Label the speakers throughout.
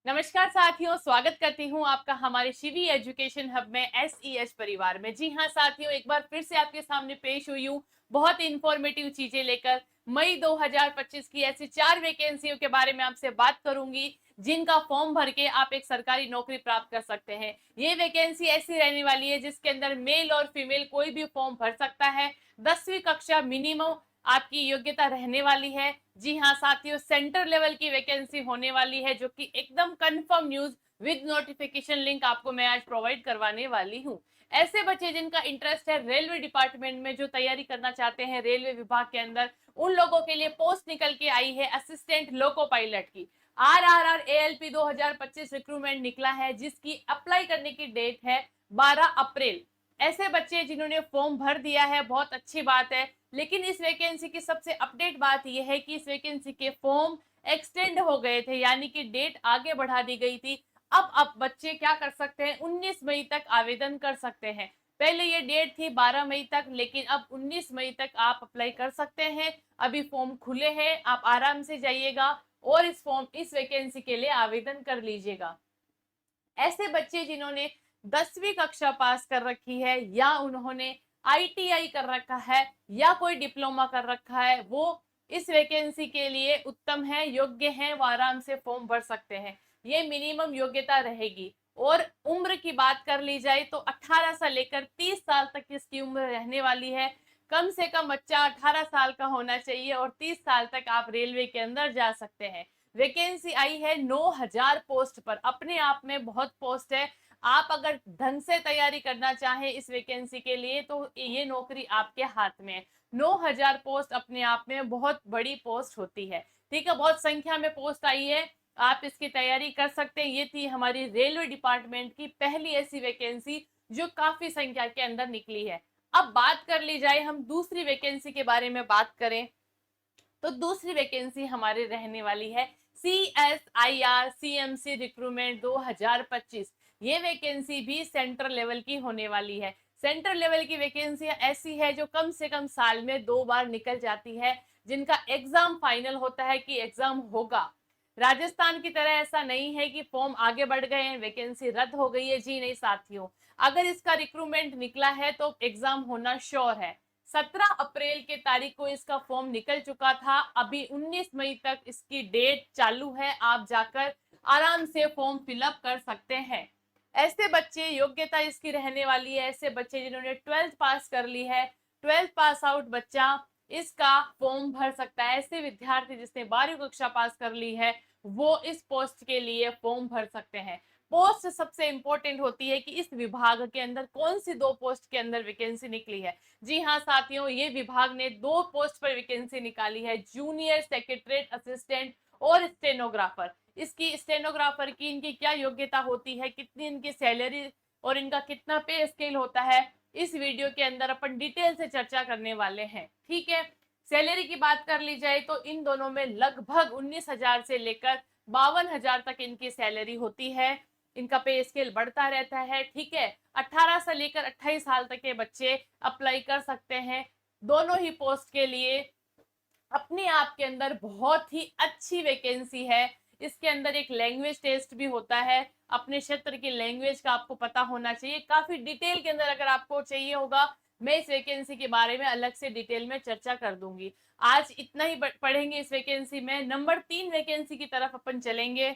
Speaker 1: नमस्कार साथियों, स्वागत करती हूँ आपका हमारे शिवी एजुकेशन हब में एसईएच परिवार में। जी हाँ साथियों, एक बार फिर से आपके सामने पेश हुई हूँ बहुत इंफॉर्मेटिव चीजें लेकर। मई 2025 की ऐसी 4 वैकेंसियों के बारे में आपसे बात करूंगी जिनका फॉर्म भर के आप एक सरकारी नौकरी प्राप्त कर सकते हैं। ये वैकेंसी ऐसी रहने वाली है जिसके अंदर मेल और फीमेल कोई भी फॉर्म भर सकता है। 10वीं कक्षा मिनिमम आपकी योग्यता रहने वाली है। जी हाँ साथियों, सेंटर लेवल की वैकेंसी होने वाली है जो कि एकदम confirm news with notification link आपको मैं आज प्रोवाइड करवाने वाली हूँ। ऐसे बच्चे जिनका इंटरेस्ट है रेलवे डिपार्टमेंट में, जो तैयारी करना चाहते हैं रेलवे विभाग के अंदर, उन लोगों के लिए पोस्ट निकल के आई है असिस्टेंट लोको पायलट की। RRR ALP 2025 रिक्रूटमेंट निकला है जिसकी अप्लाई करने की डेट है 12 अप्रैल। ऐसे बच्चे जिन्होंने फॉर्म भर दिया है, बहुत अच्छी बात है। लेकिन इस वैकेंसी की सबसे अपडेट बात यह है कि इस वैकेंसी के फॉर्म एक्सटेंड हो गए थे, यानी कि डेट आगे बढ़ा दी गई थी। अब बच्चे क्या कर सकते हैं, 19 मई तक आवेदन कर सकते हैं। पहले ये डेट थी 12 मई तक, लेकिन अब 19 मई तक आप अप्लाई कर सकते हैं। अभी फॉर्म खुले हैं, आप आराम से जाइएगा और इस वैकेंसी के लिए आवेदन कर लीजिएगा। ऐसे बच्चे जिन्होंने 10वीं कक्षा पास कर रखी है या उन्होंने आईटीआई कर रखा है या कोई डिप्लोमा कर रखा है, वो इस वैकेंसी के लिए उत्तम है, योग्य है, वो आराम से फॉर्म भर सकते हैं। ये मिनिमम योग्यता रहेगी। और उम्र की बात कर ली जाए तो 18 से लेकर 30 साल तक इसकी उम्र रहने वाली है। कम से कम बच्चा 18 साल का होना चाहिए और 30 साल तक आप रेलवे के अंदर जा सकते हैं। वैकेंसी आई है 9,000 पोस्ट पर, अपने आप में बहुत पोस्ट है। आप अगर ढंग से तैयारी करना चाहें इस वैकेंसी के लिए तो ये नौकरी आपके हाथ में है। 9,000 पोस्ट अपने आप में बहुत बड़ी पोस्ट होती है। ठीक है, बहुत संख्या में पोस्ट आई है, आप इसकी तैयारी कर सकते हैं। ये थी हमारी रेलवे डिपार्टमेंट की पहली ऐसी वैकेंसी जो काफी संख्या के अंदर निकली है। अब बात कर ली जाए, हम दूसरी वैकेंसी के बारे में बात करें तो दूसरी वैकेंसी हमारे रहने वाली है CSIR CMC रिक्रूटमेंट 2025। ये वैकेंसी भी सेंट्रल लेवल की होने वाली है। सेंट्रल लेवल की वैकेंसी ऐसी है जो कम से कम साल में 2 बार निकल जाती है, जिनका एग्जाम फाइनल होता है कि एग्जाम होगा। राजस्थान की तरह ऐसा नहीं है कि फॉर्म आगे बढ़ गए हैं, वैकेंसी रद्द हो गई है। जी नहीं साथियों, अगर इसका रिक्रूटमेंट निकला है तो एग्जाम होना श्योर है। 17 अप्रैल के तारीख को इसका फॉर्म निकल चुका था। अभी 19 मई तक इसकी डेट चालू है, आप जाकर आराम से फॉर्म फिलअप कर सकते हैं। ऐसे बच्चे, योग्यता इसकी रहने वाली है, ऐसे बच्चे जिन्होंने 12th पास कर ली है, 12th पास आउट बच्चा इसका फॉर्म भर सकता है। ऐसे विद्यार्थी जिसने 12वीं कक्षा पास कर ली है वो इस पोस्ट के लिए फॉर्म भर सकते हैं। पोस्ट सबसे इंपॉर्टेंट होती है कि इस विभाग के अंदर कौन सी 2 पोस्ट के अंदर वैकेंसी निकली है। जी हाँ साथियों, ये विभाग ने 2 पोस्ट पर वैकेंसी निकाली है, जूनियर सेक्रेटरीट असिस्टेंट और स्टेनोग्राफर। इसकी स्टेनोग्राफर की इनकी क्या योग्यता होती है, कितनी इनकी सैलरी और इनका कितना पे स्केल होता है, इस वीडियो के अंदर अपन डिटेल से चर्चा करने वाले हैं। ठीक है, सैलरी की बात कर ली जाए तो इन दोनों में लगभग 19,000 से लेकर 52,000 तक इनकी सैलरी होती है। इनका पे स्केल बढ़ता रहता है। ठीक है, 18 से लेकर 28 साल तक के बच्चे अप्लाई कर सकते हैं दोनों ही पोस्ट के लिए। अपने आप के अंदर बहुत ही अच्छी वैकेंसी है। इसके अंदर एक लैंग्वेज टेस्ट भी होता है, अपने क्षेत्र की लैंग्वेज का आपको पता होना चाहिए। काफी डिटेल के अंदर अगर आपको चाहिए होगा, मैं इस वैकेंसी के बारे में अलग से डिटेल में चर्चा कर दूंगी। आज इतना ही पढ़ेंगे इस वैकेंसी में। नंबर 3 वैकेंसी की तरफ अपन चलेंगे,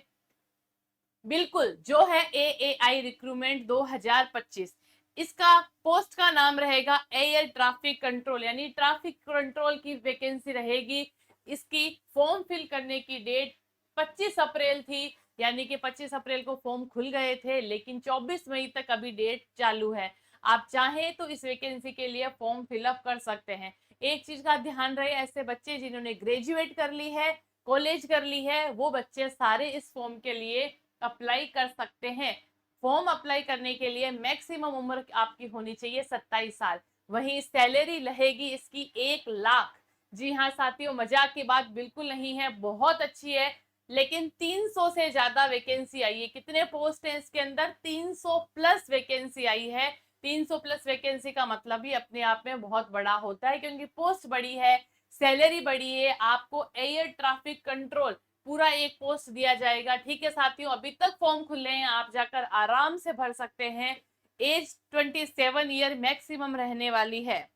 Speaker 1: बिल्कुल, जो है AAI रिक्रूटमेंट 2025। इसका पोस्ट का नाम रहेगा एयर ट्रैफिक कंट्रोल, यानी ट्रैफिक कंट्रोल की वैकेंसी रहेगी। इसकी फॉर्म फिल करने की डेट 25 अप्रैल थी, यानी कि 25 अप्रैल को फॉर्म खुल गए थे, लेकिन 24 मई तक अभी डेट चालू है। आप चाहें तो इस वैकेंसी के लिए फॉर्म फिलअप कर सकते हैं। एक चीज का ध्यान रहे, ऐसे बच्चे जिन्होंने ग्रेजुएट कर ली है, कॉलेज कर ली है, वो बच्चे सारे इस फॉर्म के लिए अप्लाई कर सकते हैं। फॉर्म अप्लाई करने के लिए मैक्सिमम उम्र आपकी होनी चाहिए 27 साल। वहीं सैलरी रहेगी इसकी 1 लाख। जी हाँ साथियों, मजाक की बात बिल्कुल नहीं है, बहुत अच्छी है। लेकिन 300 से ज्यादा वैकेंसी आई है। कितने पोस्ट हैं इसके अंदर, 300 प्लस वैकेंसी आई है। 300 प्लस वैकेंसी का मतलब ही अपने आप में बहुत बड़ा होता है, क्योंकि पोस्ट बड़ी है, सैलरी बड़ी है। आपको एयर ट्रैफिक कंट्रोल पूरा एक पोस्ट दिया जाएगा। ठीक है साथियों, अभी तक फॉर्म खुले हैं, आप जाकर आराम से भर सकते हैं। एज 27 ईयर मैक्सिमम रहने वाली है।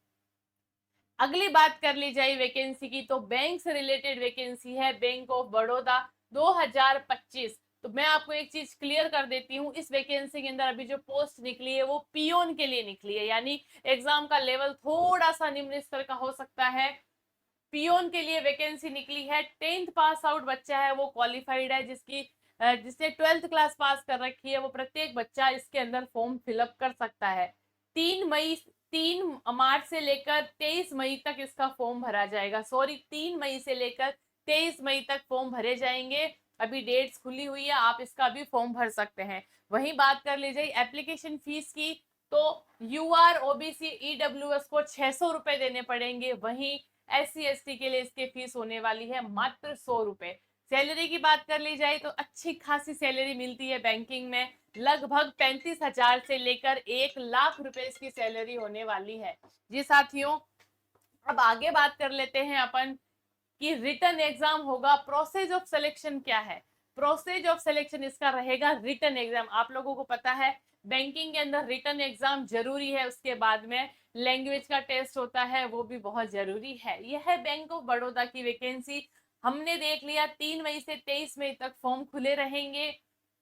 Speaker 1: अगली बात कर ली जाए वैकेंसी की, तो बैंक से रिलेटेड वैकेंसी है, बैंक ऑफ बड़ौदा 2025। तो मैं आपको एक चीज क्लियर कर देती हूँ, इस वैकेंसी के अंदर अभी जो पोस्ट निकली है वो पियोन के लिए निकली है, यानी एग्जाम का लेवल थोड़ा सा निम्न स्तर का हो सकता है। पियोन के लिए वैकेंसी निकली है। 10th पास आउट बच्चा है वो क्वालिफाइड है, जिसने 12th क्लास पास कर रखी है, वो प्रत्येक बच्चा इसके अंदर फॉर्म फिलअप कर सकता है। 3 मार्च से लेकर 23 मई तक इसका फॉर्म भरा जाएगा। सॉरी, 3 मई से लेकर 23 मई तक फॉर्म भरे जाएंगे। अभी डेट्स खुली हुई है, आप इसका भी फॉर्म भर सकते हैं। वहीं बात कर लीजिए एप्लीकेशन फीस की, तो यूआर ओबीसी ईडब्ल्यूएस को 600 रुपए देने पड़ेंगे। वहीं SC ST के लिए इसकी फीस होने वाली है मात्र 100 रुपए। सैलरी की बात कर ली जाए तो अच्छी खासी सैलरी मिलती है बैंकिंग में, लगभग 35,000 से लेकर 1 लाख रुपए इसकी सैलरी होने वाली है। जी साथियों, अब आगे बात कर लेते हैं अपन कि रिटन एग्जाम होगा। प्रोसेस ऑफ सिलेक्शन क्या है? प्रोसेस ऑफ सिलेक्शन इसका रहेगा रिटन एग्जाम। आप लोगों को पता है बैंकिंग के अंदर रिटन एग्जाम जरूरी है, उसके बाद में लैंग्वेज का टेस्ट होता है, वो भी बहुत जरूरी है। यह है बैंक ऑफ बड़ौदा की वैकेंसी। हमने देख लिया 3 मई से 23 मई तक फॉर्म खुले रहेंगे।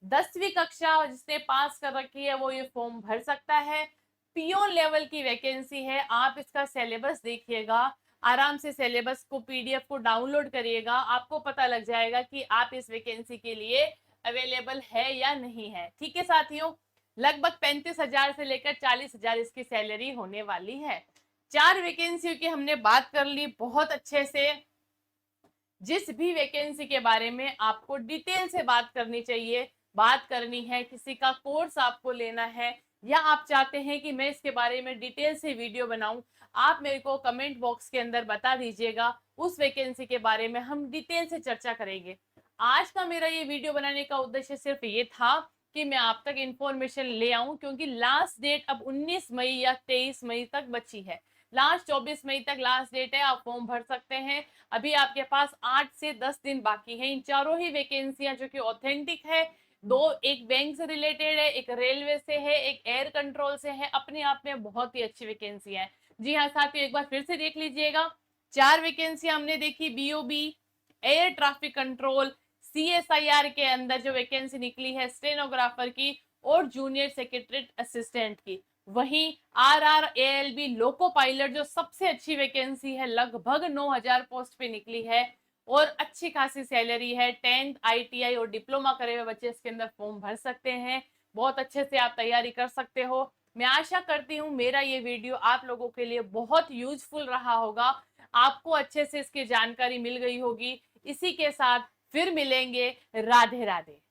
Speaker 1: 10वीं कक्षा जिसने पास कर रखी है वो ये फॉर्म भर सकता है। पीओ लेवल की वैकेंसी है। आप इसका सिलेबस देखिएगा, आराम से सिलेबस को PDF को डाउनलोड करिएगा, आपको पता लग जाएगा कि आप इस वैकेंसी के लिए अवेलेबल है या नहीं है। ठीक है साथियों, लगभग 35,000 से लेकर 40,000 इसकी सैलरी होने वाली है। 4 वैकेंसियों की हमने बात कर ली बहुत अच्छे से। जिस भी वैकेंसी के बारे में आपको डिटेल से बात करनी चाहिए, बात करनी है, किसी का कोर्स आपको लेना है, या आप चाहते हैं कि मैं इसके बारे में डिटेल से वीडियो बनाऊं, आप मेरे को कमेंट बॉक्स के अंदर बता दीजिएगा। उस वैकेंसी के बारे में हम डिटेल से चर्चा करेंगे। आज का मेरा ये वीडियो बनाने का उद्देश्य सिर्फ ये था कि मैं आप तक इंफॉर्मेशन ले आऊं, क्योंकि लास्ट डेट अब 19 मई या 23 मई तक बची है। लास्ट 24 मई तक लास्ट डेट है, आप फॉर्म भर सकते हैं। अभी आपके पास 8 से 10 दिन बाकी है। इन चारों ही वैकेंसियां जो कि ऑथेंटिक है, दो एक बैंक से रिलेटेड है, एक रेलवे से है, एक एयर कंट्रोल से है, अपने आप में बहुत ही अच्छी वैकेंसी है। जी हाँ साथियों, एक बार फिर से देख लीजिएगा। 4 वैकेंसियां हमने देखी, BOB, air traffic control, CSIR के अंदर जो वैकेंसी निकली है स्टेनोग्राफर की, और जूनियर सेक्रेटरी असिस्टेंट की। वहीं RRALB लोको पायलट जो सबसे अच्छी वैकेंसी है, लगभग 9,000 पोस्ट पे निकली है और अच्छी खासी सैलरी है। 10th ITI और डिप्लोमा करे हुए बच्चे इसके अंदर फॉर्म भर सकते हैं। बहुत अच्छे से आप तैयारी कर सकते हो। मैं आशा करती हूँ मेरा ये वीडियो आप लोगों के लिए बहुत यूजफुल रहा होगा, आपको अच्छे से इसकी जानकारी मिल गई होगी। इसी के साथ फिर मिलेंगे। राधे राधे।